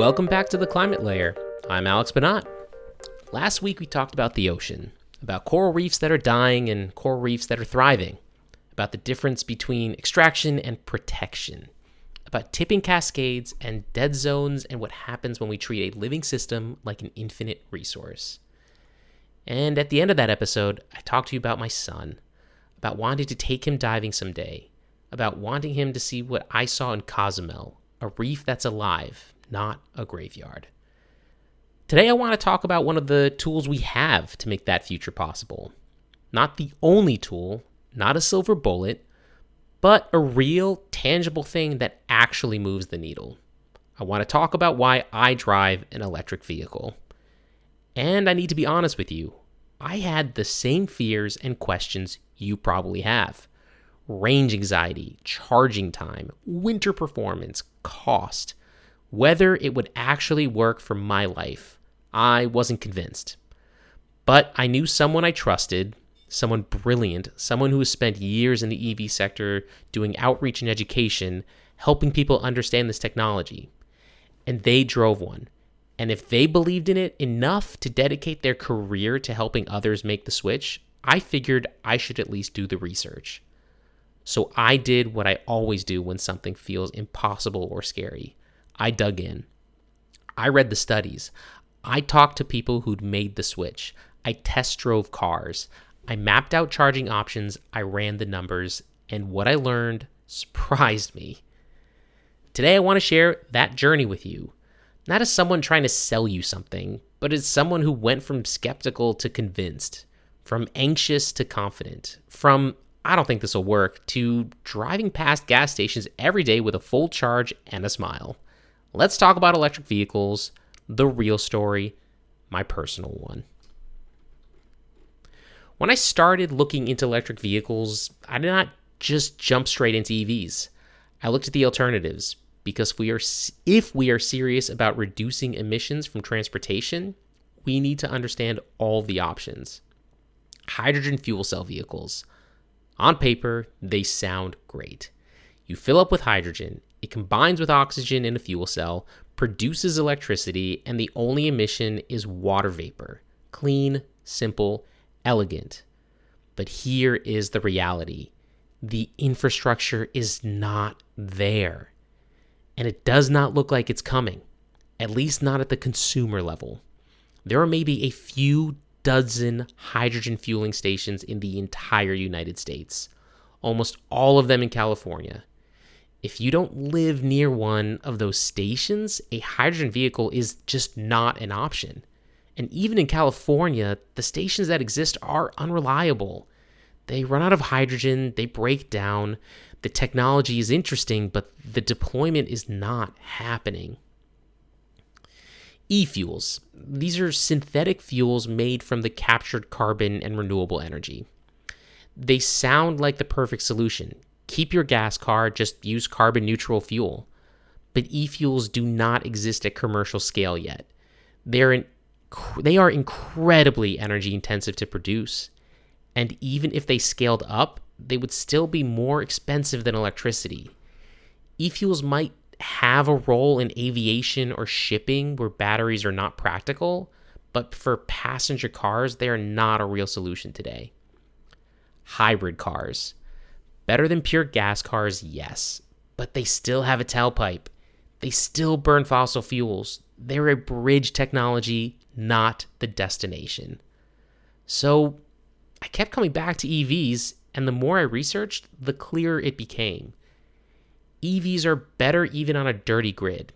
Welcome back to the Climate Layer. I'm Alex Bonat. Last week we talked about the ocean, about coral reefs that are dying and coral reefs that are thriving, about the difference between extraction and protection, about tipping cascades and dead zones and what happens when we treat a living system like an infinite resource. And at the end of that episode, I talked to you about my son, about wanting to take him diving someday, about wanting him to see what I saw in Cozumel, a reef that's alive, not a graveyard. Today I want to talk about one of the tools we have to make that future possible. Not the only tool, not a silver bullet, but a real, tangible thing that actually moves the needle. I want to talk about why I drive an electric vehicle. And I need to be honest with you, I had the same fears and questions you probably have. Range anxiety, charging time, winter performance, cost. Whether it would actually work for my life, I wasn't convinced. But I knew someone I trusted, someone brilliant, someone who has spent years in the EV sector doing outreach and education, helping people understand this technology. And they drove one. And if they believed in it enough to dedicate their career to helping others make the switch, I figured I should at least do the research. So I did what I always do when something feels impossible or scary. I dug in. I read the studies. I talked to people who'd made the switch. I test drove cars. I mapped out charging options. I ran the numbers. And what I learned surprised me. Today I want to share that journey with you. Not as someone trying to sell you something, but as someone who went from skeptical to convinced, from anxious to confident, from I don't think this will work, to driving past gas stations every day with a full charge and a smile. Let's talk about electric vehicles, the real story, my personal one. When I started looking into electric vehicles, I did not just jump straight into EVs. I looked at the alternatives because if we are serious about reducing emissions from transportation, we need to understand all the options. Hydrogen fuel cell vehicles. On paper, they sound great. You fill up with hydrogen, it combines with oxygen in a fuel cell, produces electricity, and the only emission is water vapor. Clean, simple, elegant. But here is the reality. The infrastructure is not there. And it does not look like it's coming, at least not at the consumer level. There are maybe a few dozen hydrogen fueling stations in the entire United States, almost all of them in California. If you don't live near one of those stations, a hydrogen vehicle is just not an option. And even in California, the stations that exist are unreliable. They run out of hydrogen, they break down. The technology is interesting, but the deployment is not happening. E-fuels. These are synthetic fuels made from the captured carbon and renewable energy. They sound like the perfect solution. Keep your gas car, just use carbon neutral fuel. But e-fuels do not exist at commercial scale yet. They are incredibly energy intensive to produce. And even if they scaled up, they would still be more expensive than electricity. E-fuels might have a role in aviation or shipping where batteries are not practical, but for passenger cars, they are not a real solution today. Hybrid cars. Better than pure gas cars, yes, but they still have a tailpipe. They still burn fossil fuels. They're a bridge technology, not the destination. So I kept coming back to EVs, and the more I researched, the clearer it became. EVs are better even on a dirty grid.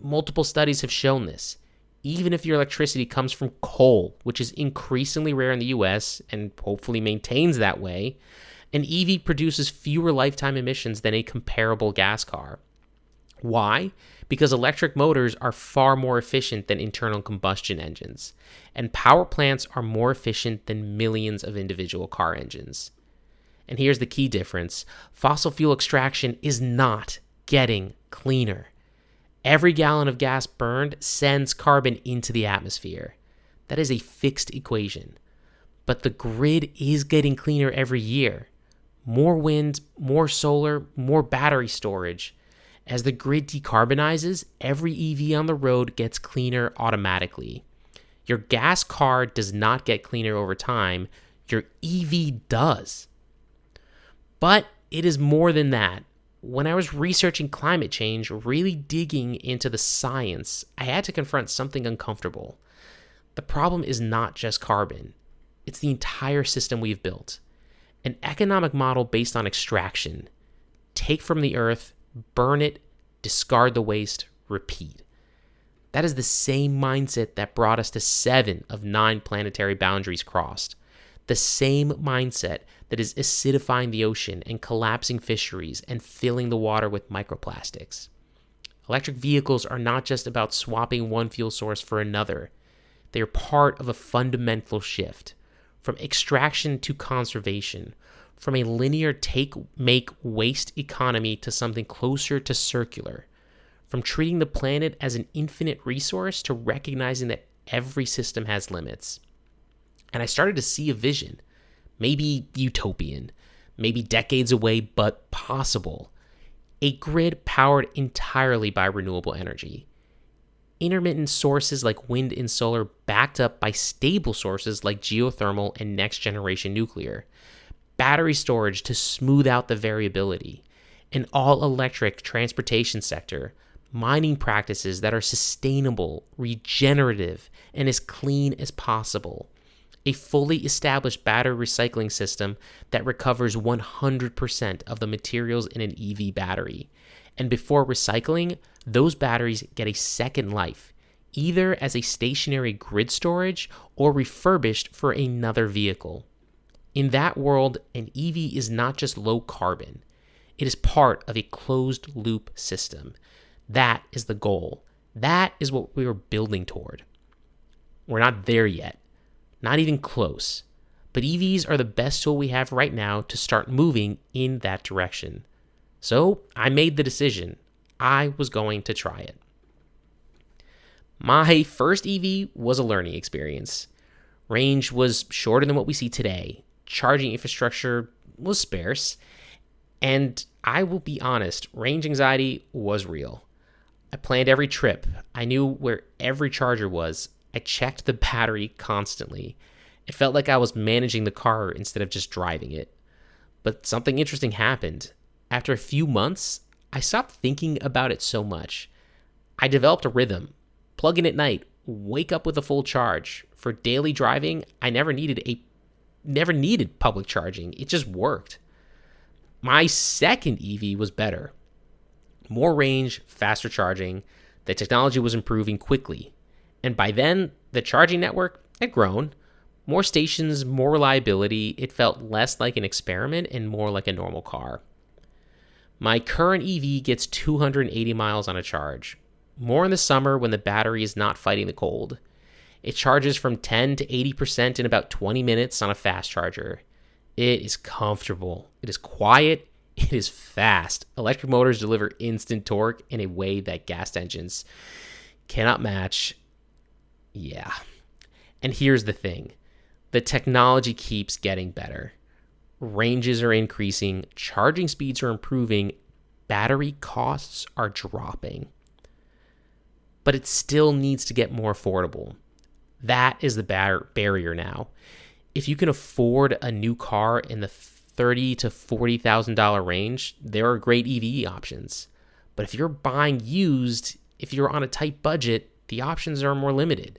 Multiple studies have shown this. Even if your electricity comes from coal, which is increasingly rare in the US and hopefully maintains that way, an EV produces fewer lifetime emissions than a comparable gas car. Why? Because electric motors are far more efficient than internal combustion engines, and power plants are more efficient than millions of individual car engines. And here's the key difference. Fossil fuel extraction is not getting cleaner. Every gallon of gas burned sends carbon into the atmosphere. That is a fixed equation. But the grid is getting cleaner every year. More wind, more solar, more battery storage. As the grid decarbonizes, every EV on the road gets cleaner automatically. Your gas car does not get cleaner over time, your EV does. But it is more than that. When I was researching climate change, really digging into the science, I had to confront something uncomfortable. The problem is not just carbon, it's the entire system we've built. An economic model based on extraction. Take from the earth, burn it, discard the waste, repeat. That is the same mindset that brought us to 7 of 9 planetary boundaries crossed. The same mindset that is acidifying the ocean and collapsing fisheries and filling the water with microplastics. Electric vehicles are not just about swapping one fuel source for another. They are part of a fundamental shift from extraction to conservation, from a linear take-make-waste economy to something closer to circular, from treating the planet as an infinite resource to recognizing that every system has limits. And I started to see a vision, maybe utopian, maybe decades away, but possible. A grid powered entirely by renewable energy. Intermittent sources like wind and solar backed up by stable sources like geothermal and next-generation nuclear. Battery storage to smooth out the variability. An all-electric transportation sector. Mining practices that are sustainable, regenerative, and as clean as possible. A fully established battery recycling system that recovers 100% of the materials in an EV battery. And before recycling, those batteries get a second life, either as a stationary grid storage or refurbished for another vehicle. In that world, an EV is not just low carbon. It is part of a closed-loop system. That is the goal. That is what we are building toward. We're not there yet. Not even close. But EVs are the best tool we have right now to start moving in that direction. So I made the decision. I was going to try it. My first EV was a learning experience. Range was shorter than what we see today. Charging infrastructure was sparse. And I will be honest, range anxiety was real. I planned every trip. I knew where every charger was. I checked the battery constantly. It felt like I was managing the car instead of just driving it. But something interesting happened. After a few months, I stopped thinking about it so much. I developed a rhythm. Plug in at night, wake up with a full charge. For daily driving, I never needed public charging. It just worked. My second EV was better. More range, faster charging. The technology was improving quickly. And by then, the charging network had grown. More stations, more reliability. It felt less like an experiment and more like a normal car. My current EV gets 280 miles on a charge. More in the summer when the battery is not fighting the cold. It charges from 10 to 80% in about 20 minutes on a fast charger. It is comfortable. It is quiet. It is fast. Electric motors deliver instant torque in a way that gas engines cannot match. Yeah. And here's the thing. The technology keeps getting better. Ranges are increasing. Charging speeds are improving. Battery costs are dropping. But it still needs to get more affordable. That is the barrier now. If you can afford a new car in the $30,000 to $40,000 range, there are great EV options. But if you're buying used, if you're on a tight budget, the options are more limited.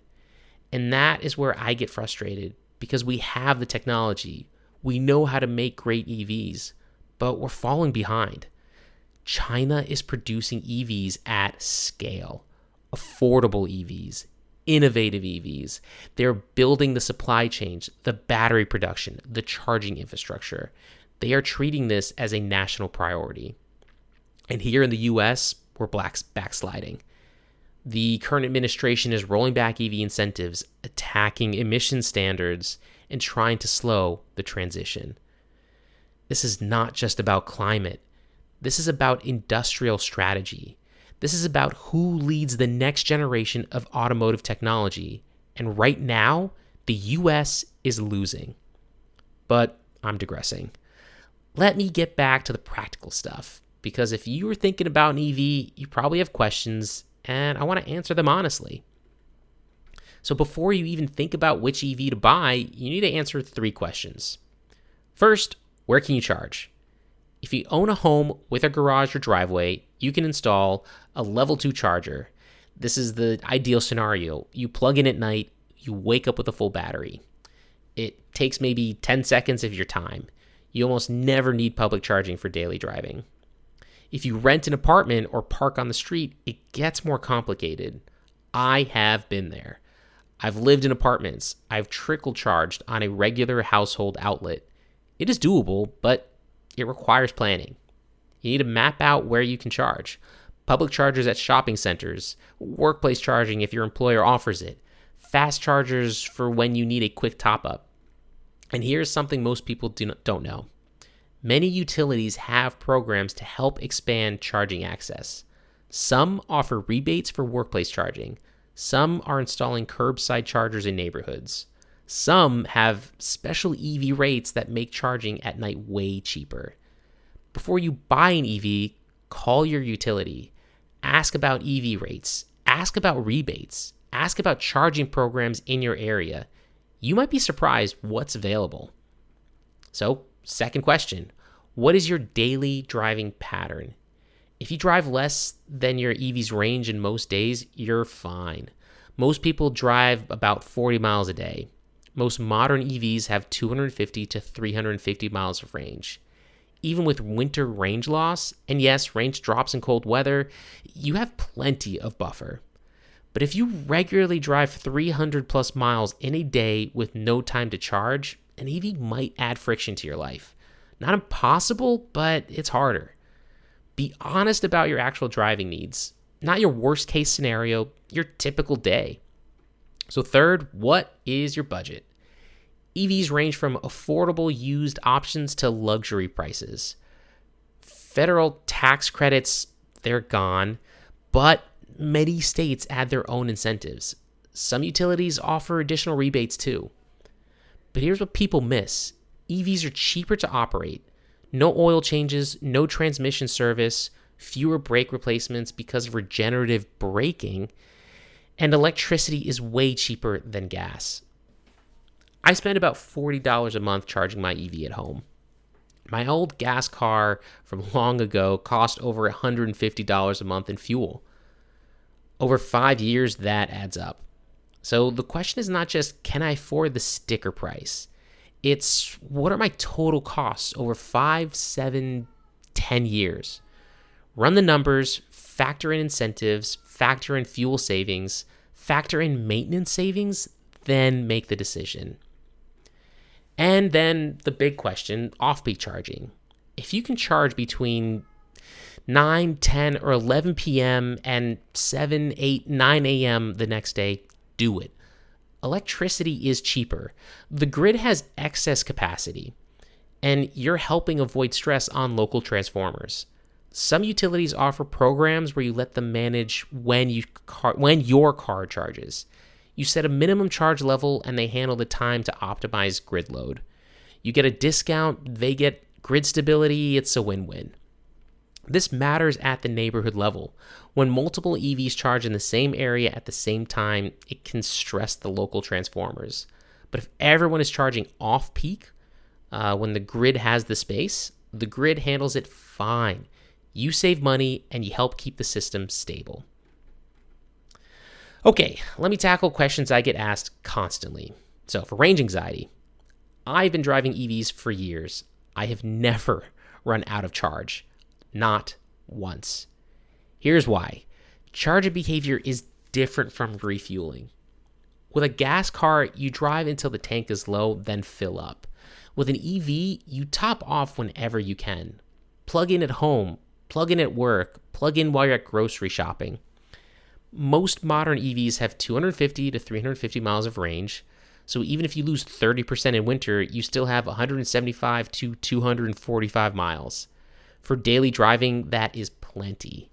And that is where I get frustrated because we have the technology. We know how to make great EVs, but we're falling behind. China is producing EVs at scale, affordable EVs, innovative EVs. They're building the supply chains, the battery production, the charging infrastructure. They are treating this as a national priority. And here in the US, we're backsliding. The current administration is rolling back EV incentives, attacking emission standards, and trying to slow the transition. This is not just about climate. This is about industrial strategy. This is about who leads the next generation of automotive technology. And right now, the US is losing. But I'm digressing. Let me get back to the practical stuff, because if you were thinking about an EV, you probably have questions, and I want to answer them honestly. So before you even think about which EV to buy, you need to answer 3 questions. First, where can you charge? If you own a home with a garage or driveway, you can install a level 2 charger. This is the ideal scenario. You plug in at night, you wake up with a full battery. It takes maybe 10 seconds of your time. You almost never need public charging for daily driving. If you rent an apartment or park on the street, it gets more complicated. I have been there. I've lived in apartments. I've trickle charged on a regular household outlet. It is doable, but it requires planning. You need to map out where you can charge. Public chargers at shopping centers, workplace charging if your employer offers it, fast chargers for when you need a quick top-up. And here's something most people don't know. Many utilities have programs to help expand charging access. Some offer rebates for workplace charging. Some are installing curbside chargers in neighborhoods. Some have special EV rates that make charging at night way cheaper. Before you buy an EV, call your utility. Ask about EV rates. Ask about rebates. Ask about charging programs in your area. You might be surprised what's available. So, second question, what is your daily driving pattern? If you drive less than your EV's range in most days, you're fine. Most people drive about 40 miles a day. Most modern EVs have 250 to 350 miles of range. Even with winter range loss, and yes, range drops in cold weather, you have plenty of buffer. But if you regularly drive 300 plus miles in a day with no time to charge, an EV might add friction to your life. Not impossible, but it's harder. Be honest about your actual driving needs, not your worst case scenario, your typical day. So third, what is your budget? EVs range from affordable used options to luxury prices. Federal tax credits, they're gone, but many states add their own incentives. Some utilities offer additional rebates too. But here's what people miss. EVs are cheaper to operate. No oil changes, no transmission service, fewer brake replacements because of regenerative braking, and electricity is way cheaper than gas. I spend about $40 a month charging my EV at home. My old gas car from long ago cost over $150 a month in fuel. Over 5 years, that adds up. So the question is not just, can I afford the sticker price? It's, what are my total costs over 5, 7, 10 years? Run the numbers, factor in incentives, factor in fuel savings, factor in maintenance savings, then make the decision. And then the big question, off-peak charging. If you can charge between 9, 10, or 11 p.m. and 7, 8, 9 a.m. the next day, do it. Electricity is cheaper. The grid has excess capacity, and you're helping avoid stress on local transformers. Some utilities offer programs where you let them manage when your car charges. You set a minimum charge level, and they handle the time to optimize grid load. You get a discount, they get grid stability, it's a win-win. This matters at the neighborhood level. When multiple EVs charge in the same area at the same time, it can stress the local transformers. But if everyone is charging off-peak, when the grid has the space, the grid handles it fine. You save money, and you help keep the system stable. Okay, let me tackle questions I get asked constantly. So for range anxiety, I've been driving EVs for years. I have never run out of charge. Not once. Here's why. Charging behavior is different from refueling. With a gas car, you drive until the tank is low, then fill up. With an EV, you top off whenever you can. Plug in at home, plug in at work, plug in while you're at grocery shopping. Most modern EVs have 250 to 350 miles of range, so even if you lose 30% in winter, you still have 175 to 245 miles. For daily driving, that is plenty.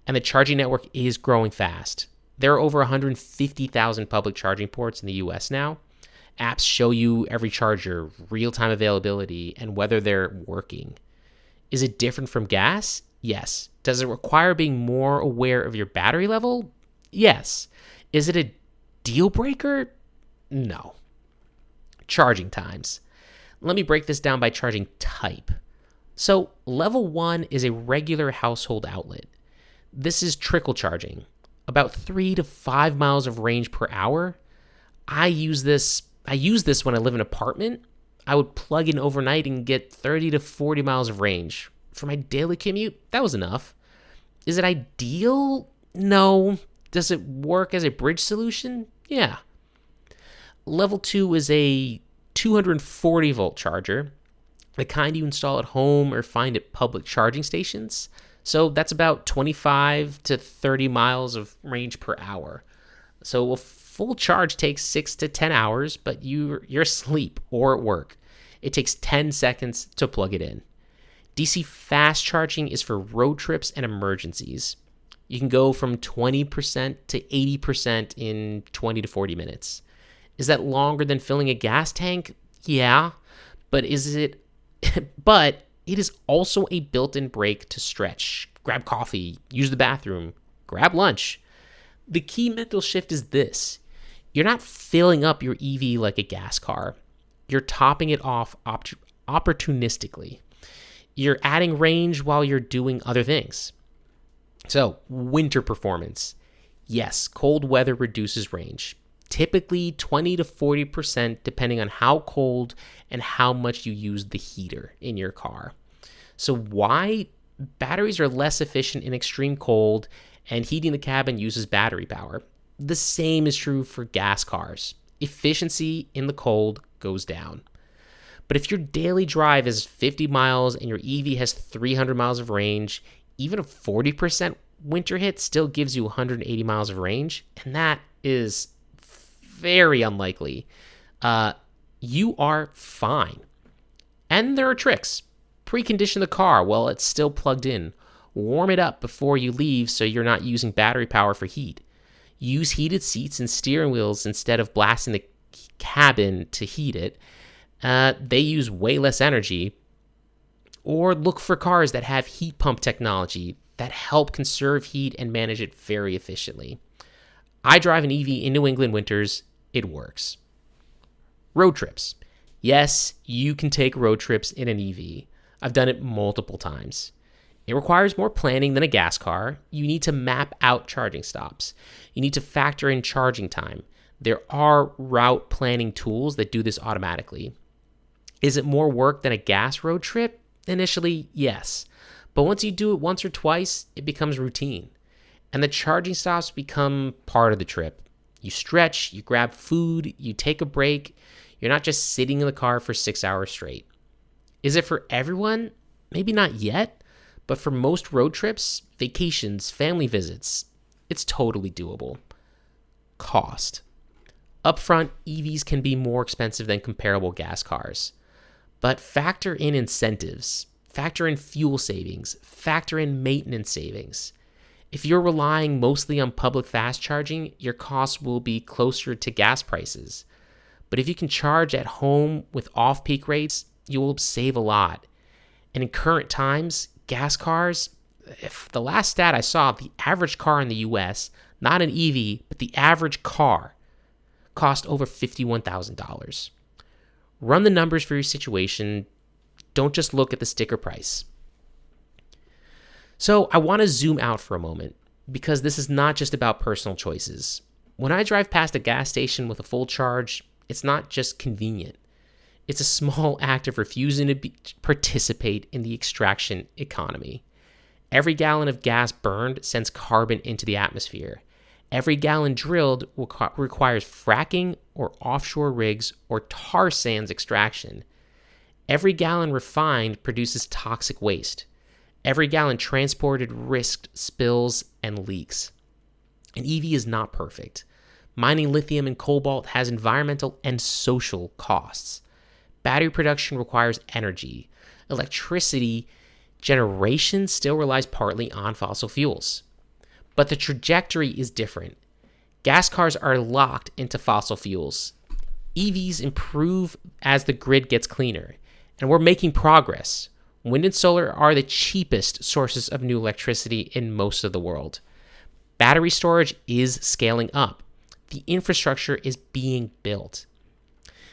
And the charging network is growing fast. There are over 150,000 public charging ports in the US now. Apps show you every charger, real-time availability, and whether they're working. Is it different from gas? Yes. Does it require being more aware of your battery level? Yes. Is it a deal breaker? No. Charging times. Let me break this down by charging type. So, level 1 is a regular household outlet. This is trickle charging, about 3 to 5 miles of range per hour. I use this when I live in an apartment. I would plug in overnight and get 30 to 40 miles of range. For my daily commute, that was enough. Is it ideal? No. Does it work as a bridge solution? Yeah. Level 2 is a 240 volt charger, the kind you install at home or find at public charging stations. So that's about 25 to 30 miles of range per hour. So a full charge takes 6 to 10 hours, but you're asleep or at work. It takes 10 seconds to plug it in. DC fast charging is for road trips and emergencies. You can go from 20% to 80% in 20 to 40 minutes. Is that longer than filling a gas tank? Yeah, but but it is also a built-in break to stretch, grab coffee, use the bathroom, grab lunch. The key mental shift is this. You're not filling up your EV like a gas car. You're topping it off opportunistically. You're adding range while you're doing other things. So, winter performance. Yes, cold weather reduces range. Typically 20 to 40% depending on how cold and how much you use the heater in your car. So why? Batteries are less efficient in extreme cold, and heating the cabin uses battery power. The same is true for gas cars. Efficiency in the cold goes down. But if your daily drive is 50 miles and your EV has 300 miles of range, even a 40% winter hit still gives you 180 miles of range, and that is very unlikely. You are fine. And there are tricks. Precondition the car while it's still plugged in. Warm it up before you leave so you're not using battery power for heat. Use heated seats and steering wheels instead of blasting the cabin to heat it. They use way less energy. Or look for cars that have heat pump technology that help conserve heat and manage it very efficiently. I drive an EV in New England winters. It works. Road trips. Yes, you can take road trips in an EV. I've done it multiple times. It requires more planning than a gas car. You need to map out charging stops. You need to factor in charging time. There are route planning tools that do this automatically. Is it more work than a gas road trip? Initially, yes. But once you do it once or twice, it becomes routine. And the charging stops become part of the trip. You stretch, you grab food, you take a break. You're not just sitting in the car for 6 hours straight. Is it for everyone? Maybe not yet, but for most road trips, vacations, family visits, it's totally doable. Cost. Upfront, EVs can be more expensive than comparable gas cars. But factor in incentives, factor in fuel savings, factor in maintenance savings. If you're relying mostly on public fast charging, your costs will be closer to gas prices. But if you can charge at home with off-peak rates, you will save a lot. And in current times, gas cars, if the last stat I saw, the average car in the US, not an EV, but the average car, cost over $51,000. Run the numbers for your situation. Don't just look at the sticker price. So I want to zoom out for a moment because this is not just about personal choices. When I drive past a gas station with a full charge, it's not just convenient. It's a small act of refusing to participate in the extraction economy. Every gallon of gas burned sends carbon into the atmosphere. Every gallon drilled requires fracking or offshore rigs or tar sands extraction. Every gallon refined produces toxic waste. Every gallon transported risked spills and leaks. An EV is not perfect. Mining lithium and cobalt has environmental and social costs. Battery production requires energy. Electricity generation still relies partly on fossil fuels. But the trajectory is different. Gas cars are locked into fossil fuels. EVs improve as the grid gets cleaner, and we're making progress. Wind and solar are the cheapest sources of new electricity in most of the world. Battery storage is scaling up. The infrastructure is being built.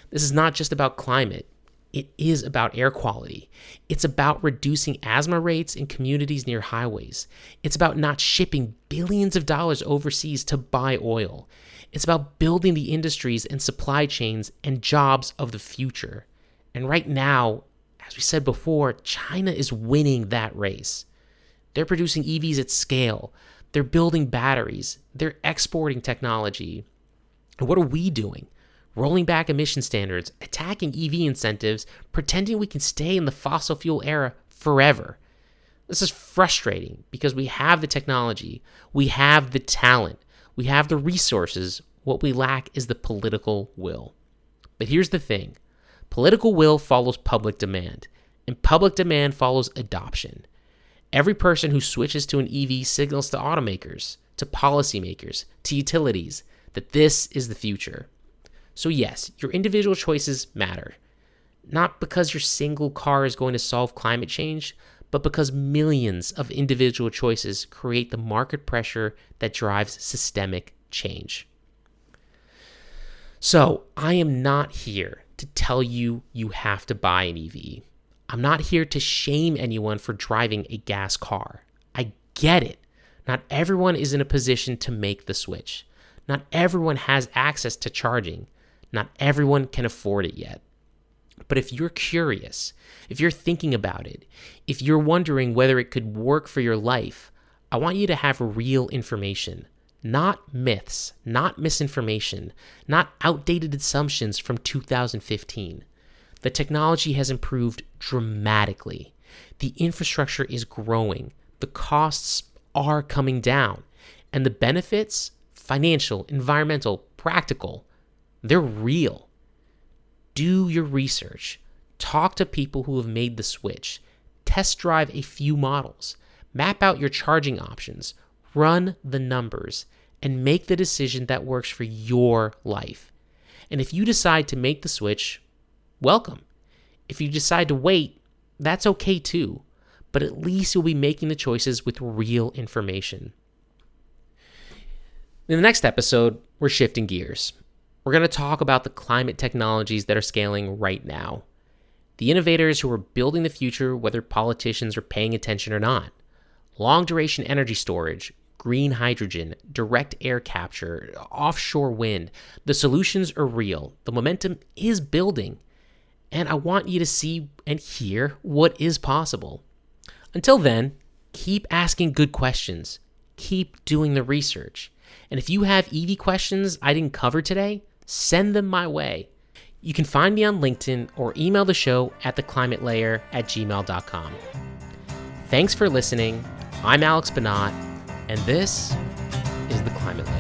This is not just about climate. It is about air quality. It's about reducing asthma rates in communities near highways. It's about not shipping billions of dollars overseas to buy oil. It's about building the industries and supply chains and jobs of the future. And right now, as we said before, China is winning that race. They're producing EVs at scale. They're building batteries. They're exporting technology. And what are we doing? Rolling back emission standards, attacking EV incentives, pretending we can stay in the fossil fuel era forever. This is frustrating because we have the technology, we have the talent, we have the resources. What we lack is the political will. But here's the thing. Political will follows public demand, and public demand follows adoption. Every person who switches to an EV signals to automakers, to policymakers, to utilities that this is the future. So yes, your individual choices matter. Not because your single car is going to solve climate change, but because millions of individual choices create the market pressure that drives systemic change. So I am not here to tell you you have to buy an EV. I'm not here to shame anyone for driving a gas car. I get it. Not everyone is in a position to make the switch. Not everyone has access to charging. Not everyone can afford it yet. But if you're curious, if you're thinking about it, if you're wondering whether it could work for your life, I want you to have real information. Not myths, not misinformation, not outdated assumptions from 2015. The technology has improved dramatically. The infrastructure is growing. The costs are coming down. And the benefits, financial, environmental, practical, they're real. Do your research. Talk to people who have made the switch. Test drive a few models. Map out your charging options. Run the numbers and make the decision that works for your life. And if you decide to make the switch, welcome. If you decide to wait, that's okay too. But at least you'll be making the choices with real information. In the next episode, we're shifting gears. We're going to talk about the climate technologies that are scaling right now. The innovators who are building the future, whether politicians are paying attention or not. Long-duration energy storage, green hydrogen, direct air capture, offshore wind. The solutions are real. The momentum is building. And I want you to see and hear what is possible. Until then, keep asking good questions. Keep doing the research. And if you have EV questions I didn't cover today, send them my way. You can find me on LinkedIn or email the show at theclimatelayer@gmail.com. Thanks for listening. I'm Alex Banat, and this is The Climate Layer.